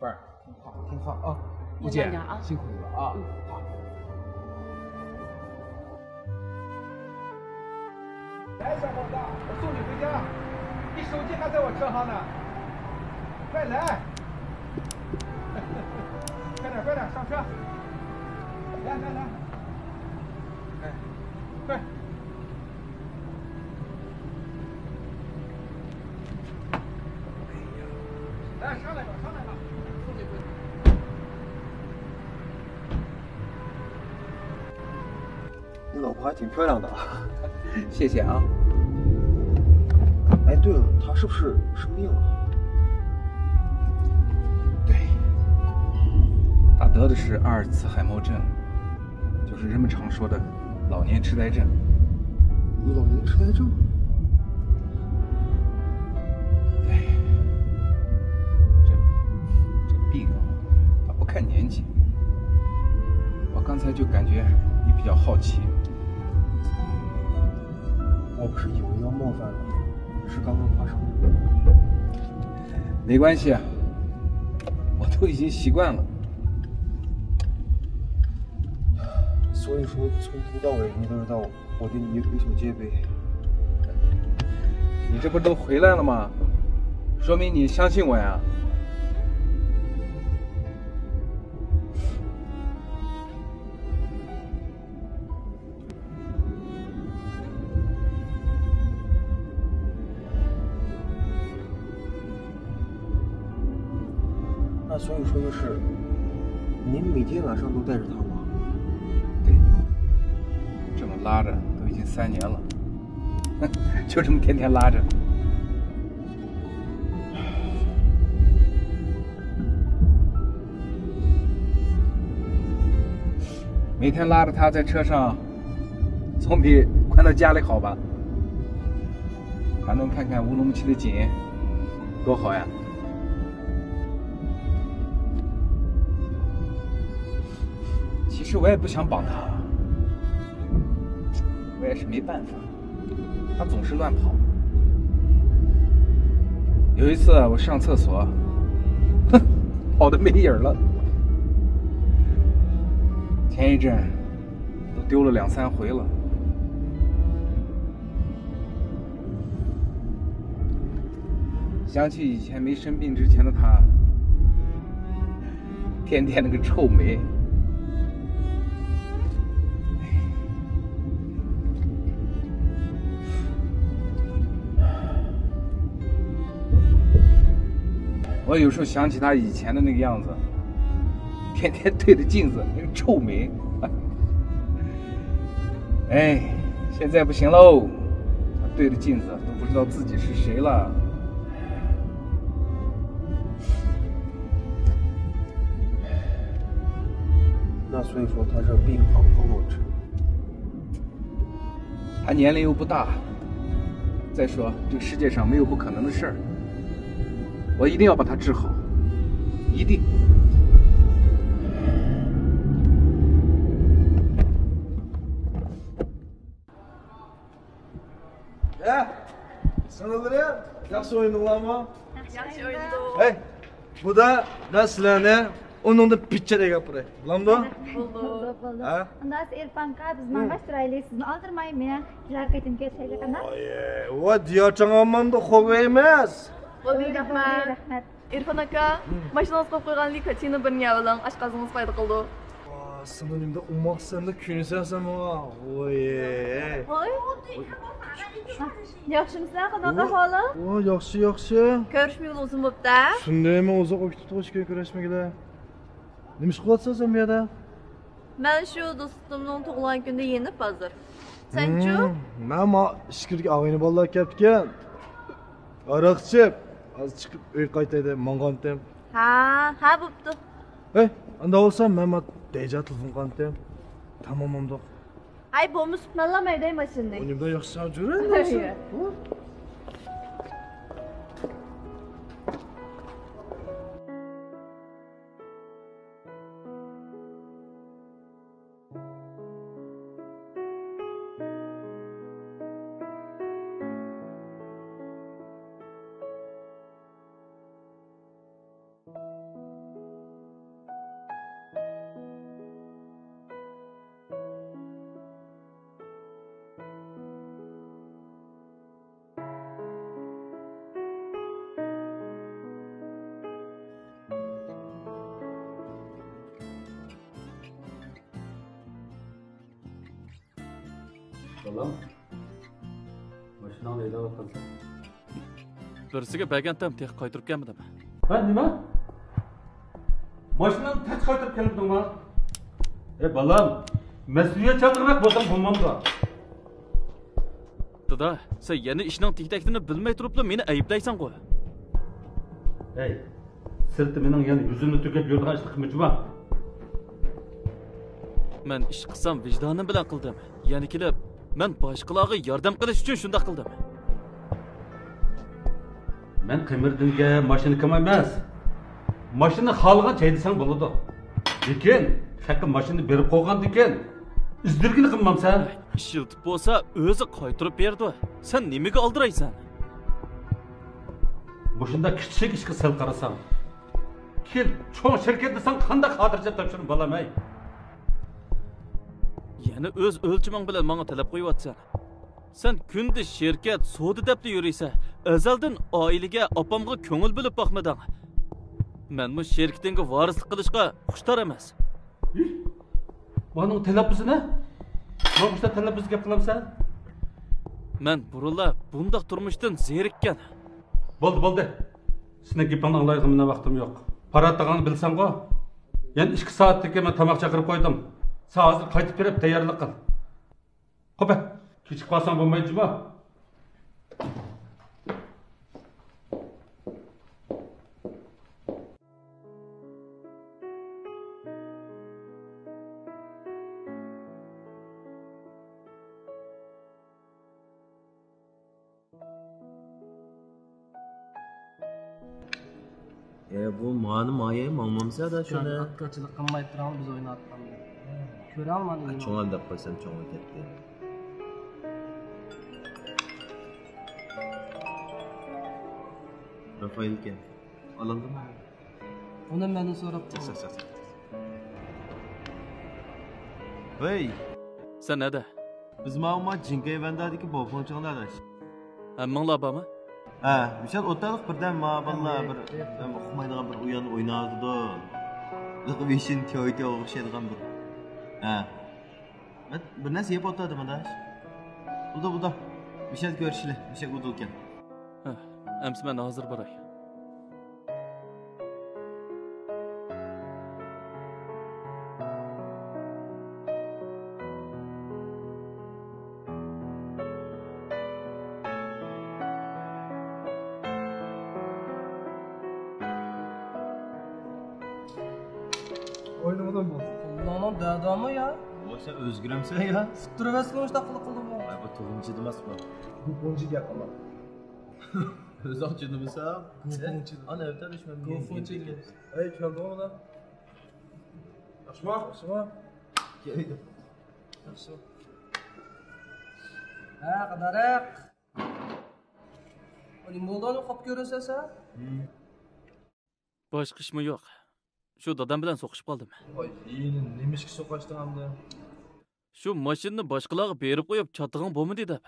贝儿，听话啊！吴姐，辛苦你了啊！好。来，小伙子，我送你回家，你手机还在我车上呢，快来！快点，上车！来，哎，快！来，上来吧，送你回家。你老婆还挺漂亮的啊！谢谢啊。哎，对了，她是不是生病了？对，她得的是阿尔茨海默症，就是人们常说的老年痴呆症。老年痴呆症？对，这病啊，它不看年纪。我刚才就感觉你比较好奇。我不是以为要冒犯你，是刚刚发生的。没关系啊，我都已经习惯了。所以说，从头到尾你都知道我对你有所戒备。你这不都回来了吗？说明你相信我呀。那所以说就是您每天晚上都带着他吗？对，这么拉着都已经3年了，就这么天天拉着。每天拉着他在车上，总比关到家里好吧？还能看看乌鲁木齐的景，多好呀！其实我也不想绑他，我也是没办法，他总是乱跑。有一次我上厕所，哼，跑得没影儿了。前一阵都丢了2、3回了。想起以前没生病之前的他，天天那个臭美。我有时候想起他以前的那个样子，天天对着镜子那个臭美，哎，现在不行喽，他对着镜子都不知道自己是谁了。那所以说他这病好不好治？他年龄又不大，再说这个世界上没有不可能的事儿，我一定要把他治好，一定。Sınırları yaxshi o'yindinglarmi? Yaxshi o'yindim. Hey, bu da men sizlarni o'rningda pichchaga gapiray. Bilamdi? Bo'ldi. Ha? Unda siz Erpanka biz mangashtiraylik, sizni oldirmayman. Sizlar qaytib kelishaylik ana. Oy, va diyorchang'amanda xo'ga emas. Bo'ldi, rahmat. Rahmat. Irfon aka, mashinangiz qo'yib qo'ygan likotini bir niyavlang oshqozingiz foyda qildi. Sinimda umoqsanda kuyunasanmi? Voy. Voy. Yaxshimisan, qanaqa holing? O, yaxshi. Ko'rishmagan uzun bo'pti. Shundaymi, uzoq vaqt o'tib ko'rishmaganlar. Nima ish qilyapsan sen bu yerda? Men shu do'stimning tug'ilgan kunida yenib hozir. Sen-chu? Men ishkirga og'ayni bolalar kelibdi-kan. Aroq ichib, hozir chiqib uy qaytaydi, mong'ondim. Ha, bo'pti. Hey, anda olsam men deja telefon qildim. Tamomamda. Ay, bo'lmas manlamaydi mashinani. O'nimda yaxshi jur'an. Balam. Mashinani haydab qolsa. Birisiga bagantam tek qaytirib kelmadim. Ha, nima? Mashinani tech qaytirib kelibdingmi? Balam, mas'uliyatchanroq bo'lsam bo'lmamda. Dada, sen yana ishning tiktakini bilmay turibla meni ayblaysan qo'y. Sirti mening yana yuzimni to'kib yurgan ishni qilmoqchiman. Men ish qilsam vijdonim bilan qildim. Yana kelib, men boshqalarga yordam qilish uchun shunday qildim. Men qimirdinga mashina kim emas. Mashina xalqqa chaydisang bo'ladi. Lekin, haqqi mashina berib qo'ygan ekan. İzdirgini qilmam sen. Ishiltib bo'lsa, o'zi qaytirib berdi. Sen nimaga oldiraysan? Bu shunda kichik ishga sal qarasam. Kel, cho'ng shirkat desang qanday xotirjam topshirib bo'lamay. Yana o'z o'lchiming bilan menga talab qo'yapsan. Sen kunda shirkat, savdo deb yuriysan. Azaldan oilaga, opamga ko'ngil bilib boqmading. Men bu shirkatingga varislik qilishga xushtor emas. Buning talabbuzi ne? Nima bo'lsa talabbuz gap qilamsan? Men burunla bundaq turmushdan zerikkan. Bo'ldi. Sizning gapingni anglaydigan meni vaqtim yo'q. Paratlig'ini bilsam-ku. Yani 2 soatdan keyin men tomoq chaqirib qo'ydim. Sen hozir qaytib berib tayyorlik qil. Xo'p, kechikib qolsam bo'lmaydimi? Bu mani moya mamamsa da shuni. Akkachilik qilmay turamiz biz o'ynatganmiz. Ko'ra olmadim. Cho'ng'al deb qo'ysam cho'ng'al ketdi. Rafael kel. Olandimi? Uni mendan so'rab Hey, Sen nada? biz ma'lum Jinkay vandadagi bofonchiqlar adash. Hammanglar bormi? Ha, misal o'taliq birdan ma'ballar bir uqmaydigan bir o'yin o'ynardi-da. Liqvishin to'yga o'xshaydigan bir. Ha. Men bir narsa yeb o'tadi madash. Buda. Misal ko'rishlar, misal udulkan. Ha, amsi men hozir boray. Oynamadan bu. Ulanın dadamı ya. Bo'lsa o'zgiramsan ya. Sutturvasini o'shda qildim ya. Ay bu to'g'inchi emas bu. Kuponchi gap qilma. O'zoqchi demasa, Kuponchi. ana o'ta dushman. Kuponchi. Ey, keldingmi ular? Yaxshimi? Keldi. Yaxshi. Ha, qadaraq. Olim bo'ldi, qop ko'rasan sen? Boshqa ishmi yo'q. Shu dadam bilan so'qishib qoldim. Voy, yini nimishga so'qashdim hamda. Shu mashinani boshqalarga berib qo'yib chatig'ing bo'lmadi deb.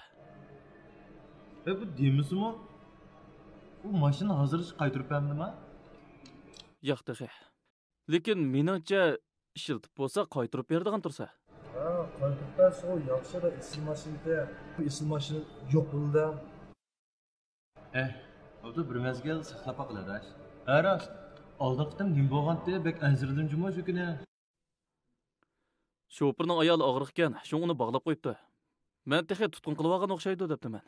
Bu demisimi? Bu mashina hozir qaytirib bermadimi? Yo'q dedi. Lekin meningcha ishiltib bo'lsa qaytirib beradigan tursa. Ha, qaytirib bersa u yaxshi-da esil mashinada. Bu esil mashina yo'q bo'ldi. O'zi bir mezgil saqlab qoladi. Aras, oldaqdan nim bo'lganda bek anzirdim juma shu kuni. Sho'pirning ayoli og'riq ekan, shuni bog'lab qo'yibdi. Men texe tutqun qilib olgan o'xshaydi debdi men.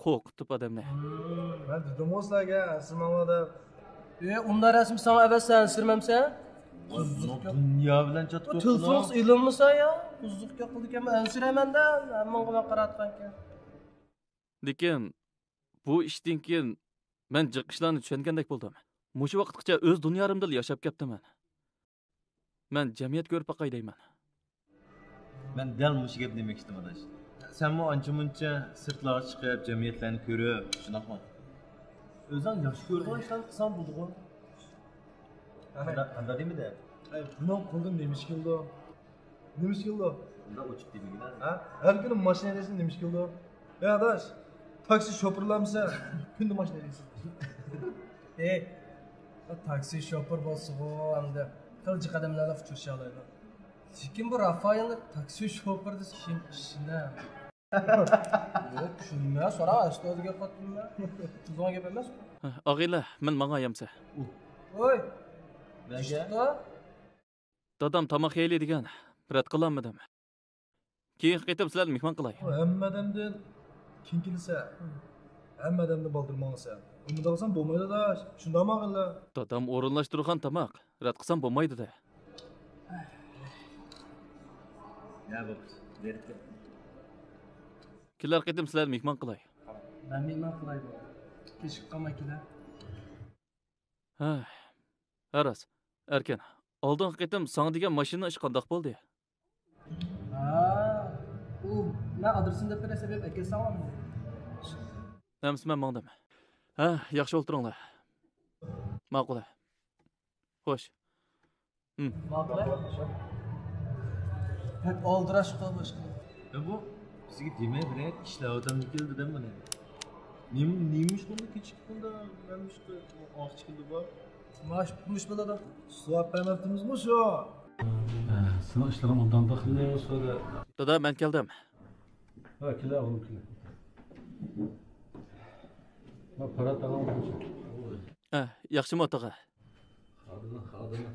Qo'rqitib odamni. Men dedim o'zlarga, asmamada Unda rasm sana əvəzsən, sirməmsən? Dünya bilan chatqa. Tılfıqs ilinmisən ya? Uzluq yoxluq ekan, ənsirəmən də, mənə qaratqan ekan. Lekin bu ishdan keyin men jiqishlarni tushungandek bo'ldim. Mushu vaqtgacha o'z dunyorimda yashab ketdiman. Men jamiyat ko'rib boqay deyman. Men dal mushu gap demoqchidim adash. Senmi ancha-muncha sirtlarga chiqib, jamiyatlarni ko'rib, shunaqmi? O'zing yaxshi ko'rgan ishlarni qilsam bo'ldi-ku. Qanday demidi? Buni qildim nemish keldi? Nemish keldi? Unda o'chib demagina. Ha? Har kuni mashina haydashni nemish keldi? Ey adash, taksi şoförlamsan, kunda mashina haydaysan. Taksi şoför bo'lsa-ku, hamda qilchi qadamlarga futursha oladi. Lekin bu Rafaelni taksi şoför desa kim ishini Tushunma, so'ra, ustoziga qotdingmi? Tuzg'on gap emas. Og'aylar, men mang'ayamsa. Voy. Nega? Dadam tamoq yeylaydigan. Rad qilolmadim. Keyin qaytib sizlarni mehmon qilay. Hammadamdan kim kelsa, hammadamdan baldirmoqsa. Uni daqsan bo'lmaydi da, shundaymi og'aylar? Dadam o'rinlashtirgan tamoq. Rad qilsam bo'lmaydi-da. Ya bo'pti. Berib kel. Kelar qaytib sizlarni mehmon qilay. Men mehmon qilay bu. Kechib qolmay kelar. Ha. Aras, erken. Oldin qaytib sana degan mashina ish qandoq bo'ldi? U men adresini deb bersa deb akasam. Namsi men mangdim. Ha, yaxshi o'ltiringlar. Ma'qul. Xo'sh. Ma'qul. Hep oldirash qilmish. Bu sizga demay birat ishlar odamga keldi-da mana. Neymiş bunda küçük bunda neymiş bu oq chiqildi bor. Mush bo'ladi. Suvat bermoqtimizmi shu? Sizning ishlarim undan daxli so'ra. Dada, men keldim. Ha, kelar o'g'lim kelar. Ma para tag'in. Ha, yaxshimi otaga? Xodini.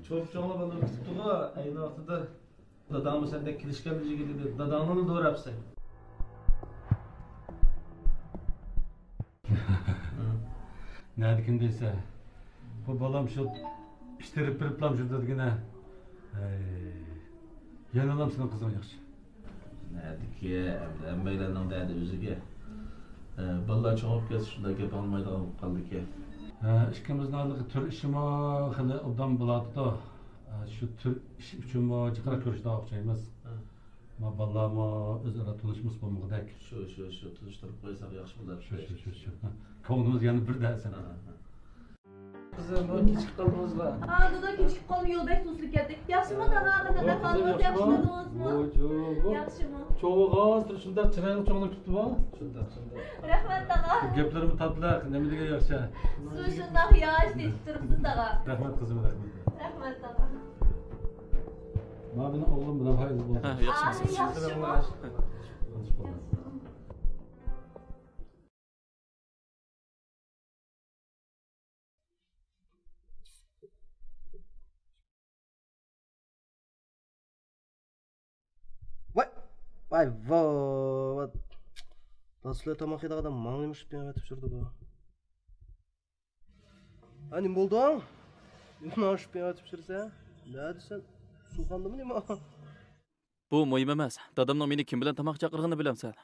Cho'p-cho'nglar bilan kutibdi-ku, ayni vaqtida dadam sendek kelishgan bijiga dedi. Dadamni do'rabsan. Nerede desa, bu balam şu iştirip piriplam şu dedigine. Yanalam senin kızın yaxşı. Nerede ki, emmeylerden derdi üzüge. Vallahi çoğup kes şunda gep almaydı kaldı ki. İkimizin aldığı tür işimi hali obdan buladı da. Şu tür iş için mi çıkara görüşte yapacağımız. Ma vallahi ma özara tanışmış bulmadık. Şu tutuşturup koysak yaxşı bular. Şu. Koğunumuz yani bir daha sen. Kızım, o kechib qoldingizmi? Ha, dada kechib qolib yo'l bek to'silib ketdi. Yaxshimi, dada? Qanaqa qildingiz? Yaxshimadingizmi? Yaxshimi? Çoğuğaz, şunda çıraylı çoğunu tuttu bu. Şunda. Rahmat, dada. Geplerimi tatlılar, ne mi diye yaxşı. Siz shundoq yosh deb turibsiz, dada. Rahmat kızım, rahmat. Rahmat, dada. Ma benim oğlum buna hayırlı olsun. Ha, yaxshimisiz? Yaxshimi? Vay. Tasla tamoq yedigan manglaymish bilan aytib turdi bu. Ha, nima bo'ldi? Nima ish bilan aytib tursa? Ne desan? Suqandimi nima? Bu muhim emas. Dadamning meni kim bilan tamoq chaqirganini bilamsan.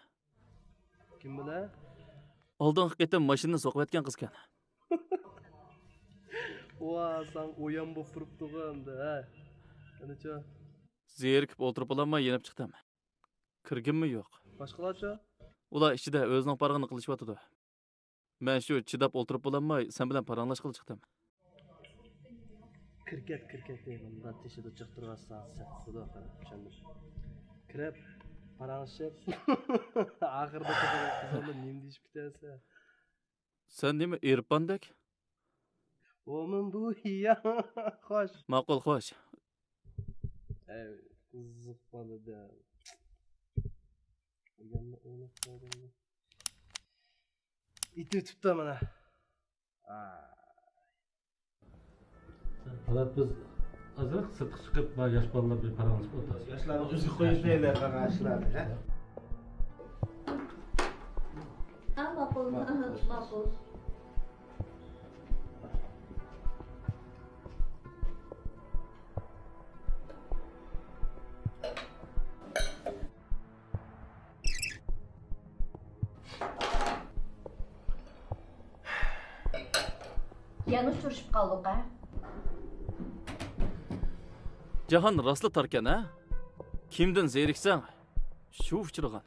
Kim bilan? Oldin qaytib mashinani so'qib etgan qizkan. Va, sen o'yan bo'lib turibdi-da, ha. Qanacha? Zerikib o'tirib olmay yenib chiqdim. Kirginmi yo'q. Boshqalarcha? Ular ichida o'zining parag'ini qilishyotdi. Men shu chidab o'tirib olmay sen bilan paranglashqil chiqdim. Kirket deyman. Bunda teshida chiqib turarsan, sen xudo qarab tushundim. Kirib, paranglashib, oxirida qizimni nima deyib ketarsa. Sen nima Erpandek? O'min bu ya, xo'sh. Ma'qul, xo'sh. Qiziq bo'ldi. Yanni o'ynab qo'ydim. İti tuttu mana. Fakat biz azıcık sırtı çıkıp yaş balalar bir paramız oturuz. Yoshlarni o'zi qo'yib deylar qarashlarni, ha? Ma'qul, ma'qul. Yana turishib qoldik, ha? Jahon rostli tarkan, ha? Kimdan zeriksang, shu uchirgan.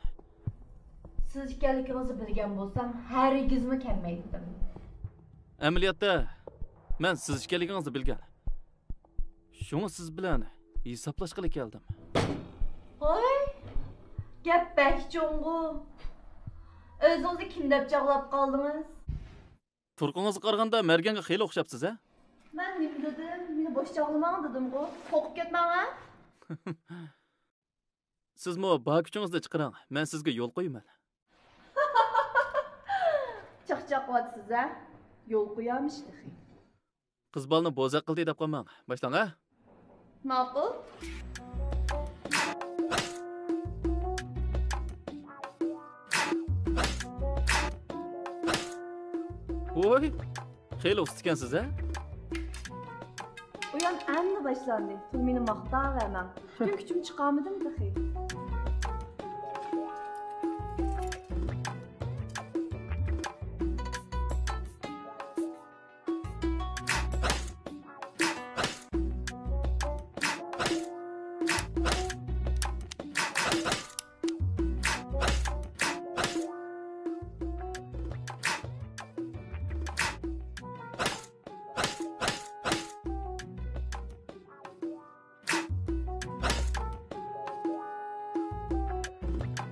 Siz ekanligingizni bilgan bo'lsam, hargizmi kelmaydim. Amaliyotda men siz ekanligingizni bilgan. Shuni siz bilan hisoblashqili keldim. Voy! Gap bak cho'ng'u. O'zingizni kim deb chaqlab qoldingiz? Turqingizga qaraganda Merganga xeyli o'xshabsiz, ha? Men nima dedim? Meni bosh chaqlamang dedim-ku. Qo'rqib ketmang, ha? Sizmi bor kuchingizni chiqaring. Men sizga yo'l qo'yaman. Chaqchaqyapsiz ha? Yo'l qo'yamish dixi. Qiz bolani bo'zaq qildi deb qo'ymang. Boshlang ha? Ma'qul. Voy, xeyli usta ekansiz ha? Uyan endi boshlandi. Siz meni maqtayvermang. Bütün kuchim chiqarmadim dixi.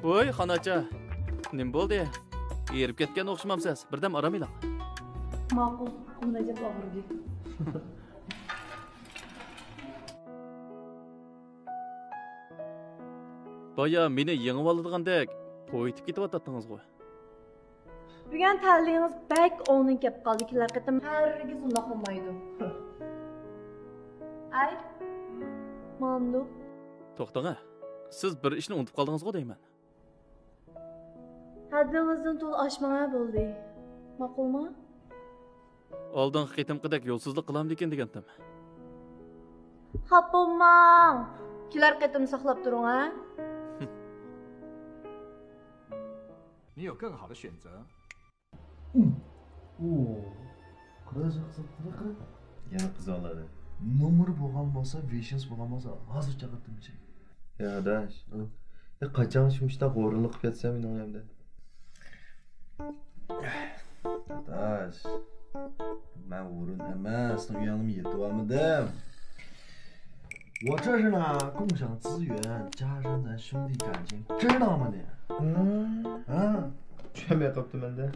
Voy, xonacha. Nim bo'ldi? Erib ketgan o'xshamamsiz. Birdam aramaylar. Ma'qul. Unajab og'irdi. Boya meni yengib oladigan-dek qo'yitib ketyaptingiz-ku. Bugun tanlingiz bak o'nin kep qoldi. Kelar qatim hargiz undoq bo'lmaydi. Ay. Mamdu. To'xtang. Siz bir ishni unutib qoldingiz-ku deyman. Haddingizni to'l oshmaya bo'ldi. Ma'qulmi? Oldingi qitimqidek yo'lsizlik qilamdi ekan degandim. Xap bo'lmang. Kelar qatim saqlab turing ha. 你有更好的选择。 Oo. Qiraqchi qizim, qanaqa? Yana qiz oladi. Nomeri bo'lgan bo'lsa, veshins bo'lgan bo'lsa, hozir chaqirdim chek. Ya adash. Qachon shuncha g'o'rinlik qilib ketsam mening oyimda. Adash. Men o'rin emas, uyanim yetib olmadim. 我这是呢，共享资源，加深咱兄弟感情，知道吗你？啊， tushunmay qolibman da.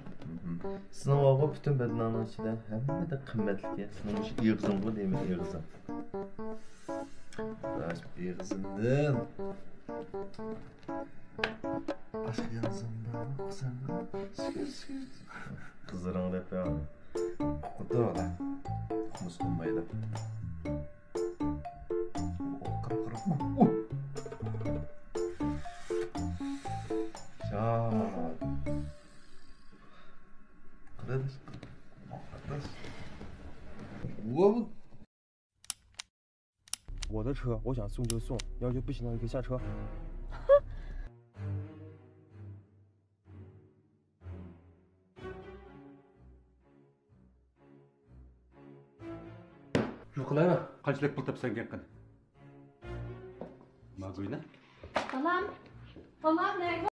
Sizning o'g'il butun badlanning ichida hammada qimmatli. Sizning shu eg'izingmi deyman, eg'izim. Adash, eg'izimdan. Aşk yazımdan sen Qizlaring deb qo'yaman. Xudo ola. Muslimaydi. Şahmat. Qiradish. Qiradish. 我的车，我想送就送，要是不行的你可以下车。Yuqlara, qanchalik pul topsang qil. Mag'uyna? Balam. Balam ne?